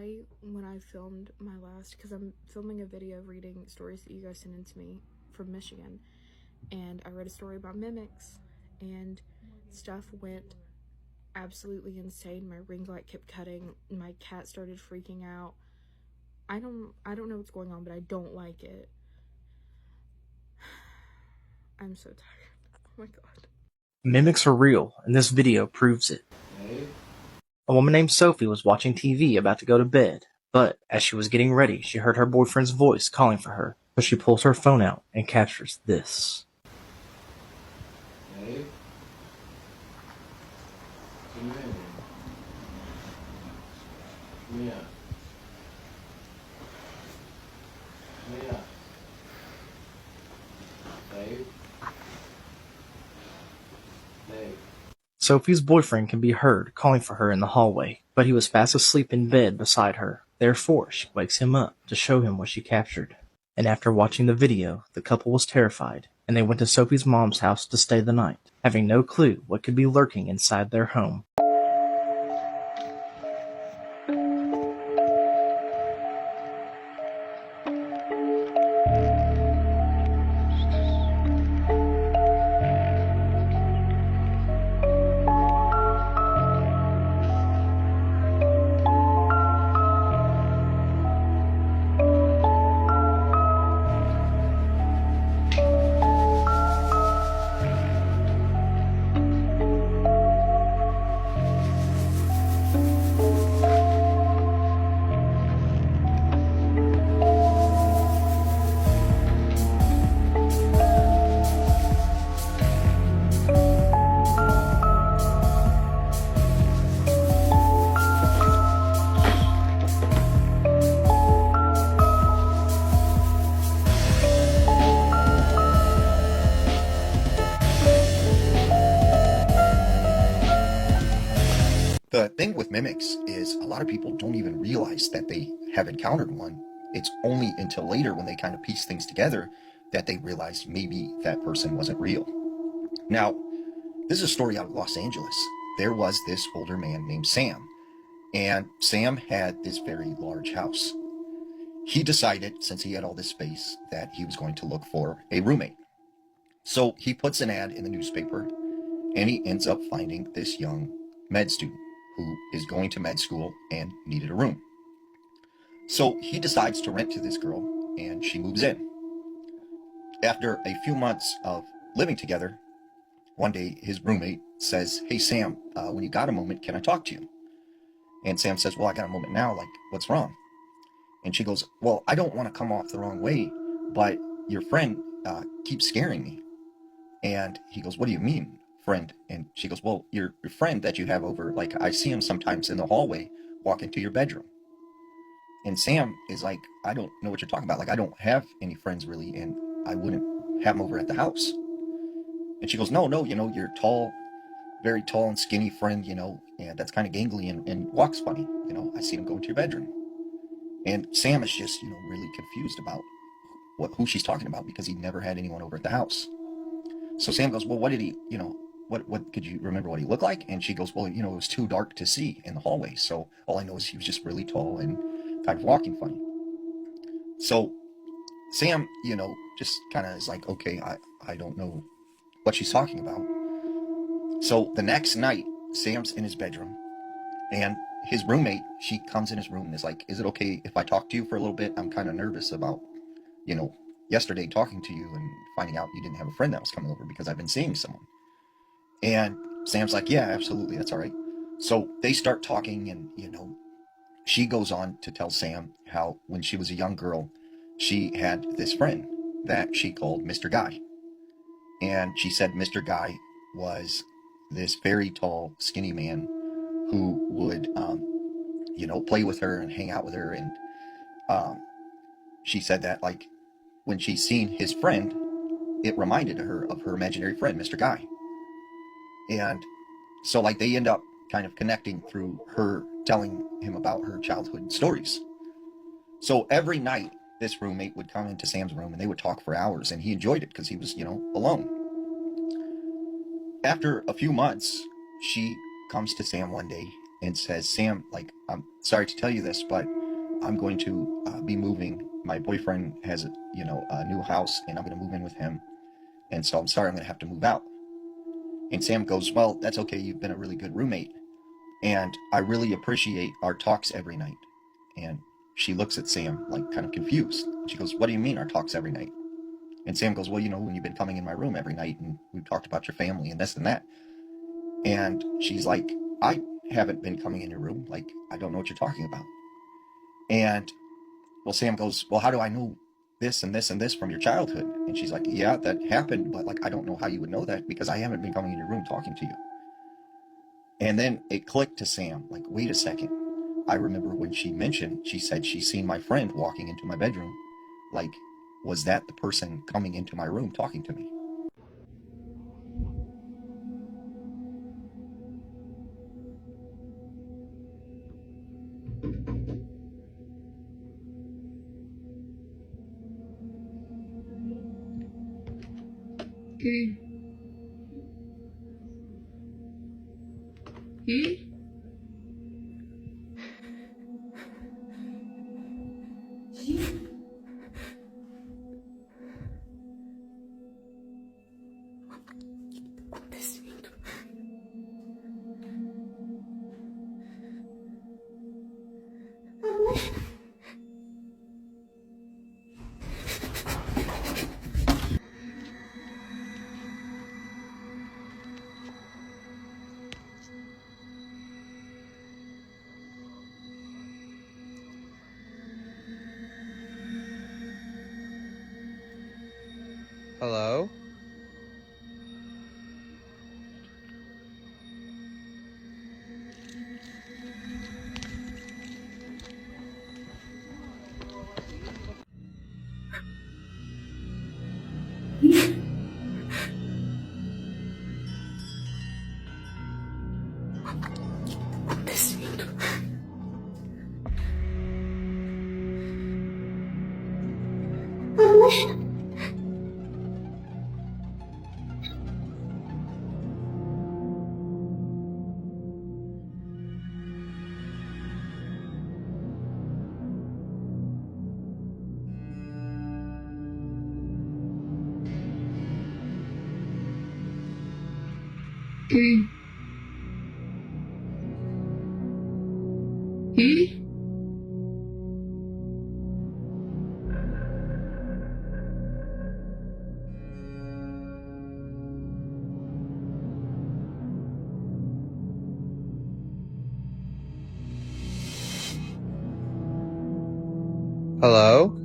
today when I filmed my last, because I'm filming a video reading stories that you guys sent in to me from Michigan, and I read a story about mimics, and stuff went absolutely insane. My ring light kept cutting, my cat started freaking out. I don't know what's going on, but I don't like it. I'm so tired. Oh my god. Mimics are real, and this video proves it. A woman named Sophie was watching TV about to go to bed, but as she was getting ready, she heard her boyfriend's voice calling for her, so she pulls her phone out and captures this. Hey. Come in. Yeah. Yeah. Hey. Hey. Sophie's boyfriend can be heard calling for her in the hallway, but he was fast asleep in bed beside her. Therefore, she wakes him up to show him what she captured. And after watching the video, the couple was terrified, and they went to Sophie's mom's house to stay the night, having no clue what could be lurking inside their home. The thing with mimics is a lot of people don't even realize that they have encountered one. It's only until later when they kind of piece things together that they realize maybe that person wasn't real. Now, this is a story out of Los Angeles. There was this older man named Sam, and Sam had this very large house. He decided, since he had all this space, that he was going to look for a roommate. So he puts an ad in the newspaper, and he ends up finding this young med student who is going to med school and needed a room. So he decides to rent to this girl, and she moves in. After a few months of living together, one day his roommate says, "Hey Sam, when you got a moment, can I talk to you?" And Sam says, "Well, I got a moment now, like what's wrong?" And she goes, "Well, I don't want to come off the wrong way, but your friend keeps scaring me." And he goes, "What do you mean, friend?" And she goes, "Well, your friend that you have over, like I see him sometimes in the hallway walk into your bedroom." And Sam is like, "I don't know what you're talking about. Like, I don't have any friends really, and I wouldn't have them over at the house." And she goes, no, your tall, very tall and skinny friend, and that's kind of gangly and walks funny. I see him go into your bedroom." And Sam is just, really confused about who she's talking about because he never had anyone over at the house. So Sam goes, "Well, what did he, what could you remember what he looked like?" And she goes, "Well, it was too dark to see in the hallway. So all I know is he was just really tall and kind of walking funny." So Sam, just kind of is like, okay, I don't know what she's talking about. So the next night, Sam's in his bedroom, and his roommate, she comes in his room and is like, "Is it okay if I talk to you for a little bit? I'm kind of nervous about, yesterday talking to you and finding out you didn't have a friend that was coming over because I've been seeing someone." And Sam's like, "Yeah, absolutely, that's all right." So they start talking, and, she goes on to tell Sam how when she was a young girl, she had this friend that she called Mr. Guy. And she said Mr. Guy was this very tall, skinny man who would, play with her and hang out with her. And she said that, like, when she seen his friend, it reminded her of her imaginary friend, Mr. Guy. And so, like, they end up kind of connecting through her telling him about her childhood stories. So every night, this roommate would come into Sam's room and they would talk for hours, and he enjoyed it because he was, alone. After a few months, she comes to Sam one day and says, "Sam, like, I'm sorry to tell you this, but I'm going to be moving. My boyfriend has, a new house, and I'm going to move in with him. And so I'm sorry, I'm going to have to move out. And Sam goes, well, that's okay. You've been a really good roommate. And I really appreciate our talks every night. And she looks at Sam, like, kind of confused. She goes, what do you mean our talks every night? And Sam goes, well, when you've been coming in my room every night and we've talked about your family and this and that. And she's like, I haven't been coming in your room. Like, I don't know what you're talking about. And, well, Sam goes, well, how do I know this and this and this from your childhood? And she's like, yeah, that happened, but, like, I don't know how you would know that because I haven't been coming in your room talking to you. And then it clicked to Sam, like, wait a second. I remember when she said she's seen my friend walking into my bedroom. Like, was that the person coming into my room talking to me? ¿Qué? ¿Qué? Hello? ¿Qué? ¿Qué? Hello?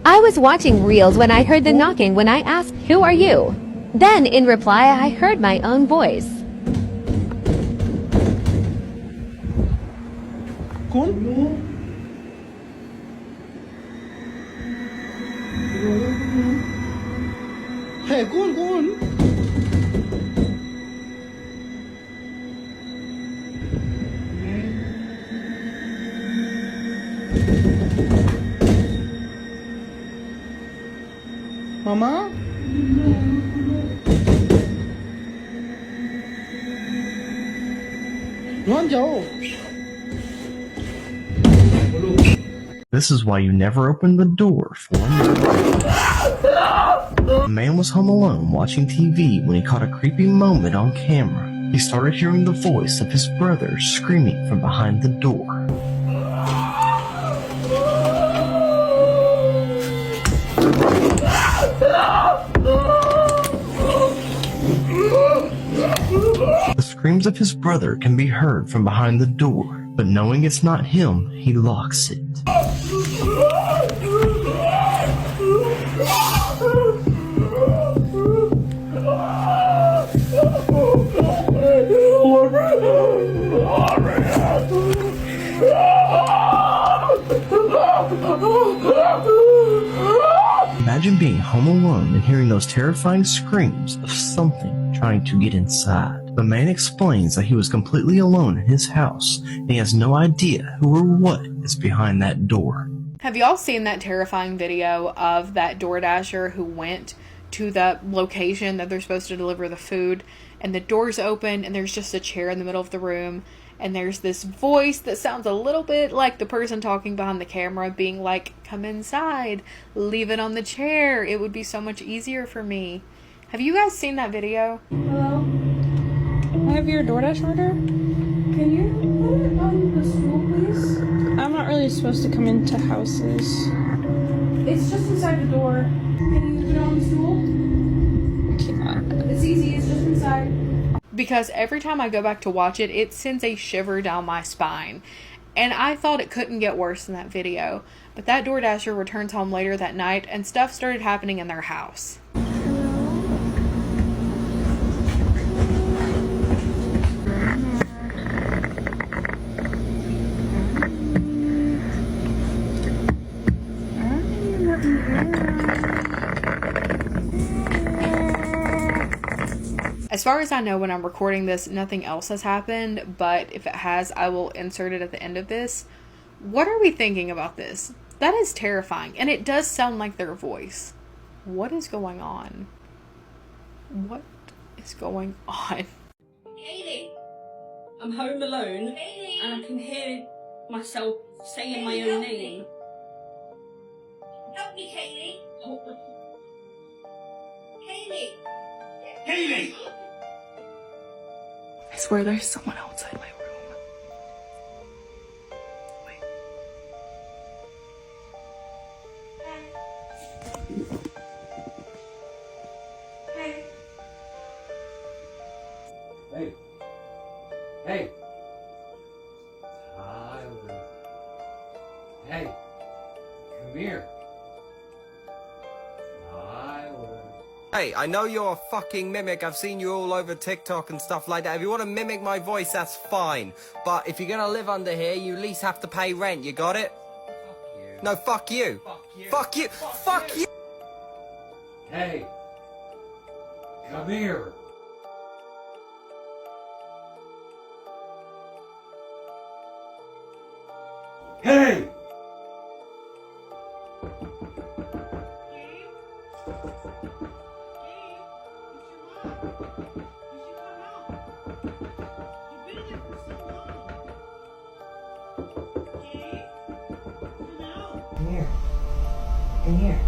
I was watching Reels when I heard the knocking when I asked, "Who are you?" Then, in reply, I heard my own voice. Mama? This is why you never open the door for a murder. A man was home alone watching TV when he caught a creepy moment on camera. He started hearing the voice of his brother screaming from behind the door. The screams of his brother can be heard from behind the door, but knowing it's not him, he locks it. Imagine being home alone and hearing those terrifying screams of something trying to get inside. The man explains that he was completely alone in his house and he has no idea who or what is behind that door. Have y'all seen that terrifying video of that DoorDasher who went to the location that they're supposed to deliver the food, and the door's open and there's just a chair in the middle of the room, and there's this voice that sounds a little bit like the person talking behind the camera being like, come inside, leave it on the chair, it would be so much easier for me. Have you guys seen that video? Hello? I have your DoorDash order. Can you put it on the stool, please? I'm not really supposed to come into houses. It's just inside the door. Can you put it on the stool? It's easy, it's just inside. Because every time I go back to watch it, it sends a shiver down my spine. And I thought it couldn't get worse than that video. But that DoorDasher returns home later that night and stuff started happening in their house. As far as I know, when I'm recording this, nothing else has happened, but if it has, I will insert it at the end of this. What are we thinking about this? That is terrifying, and it does sound like their voice. What is going on? What is going on? Kaylee, I'm home alone, Kaylee, and I can hear myself saying my own name. Help me, Kaylee. Kaylee. Kaylee. I swear there's someone outside my room. Wait. Hey. Hey. Hey. Tyler. Hey. Come here. Hey, I know you're a fucking mimic. I've seen you all over TikTok and stuff like that. If you want to mimic my voice, that's fine. But if you're gonna live under here, you at least have to pay rent. You got it? Fuck you. No, fuck you. Fuck you. Fuck you. Fuck you. Hey. Come here. Hey! Come here.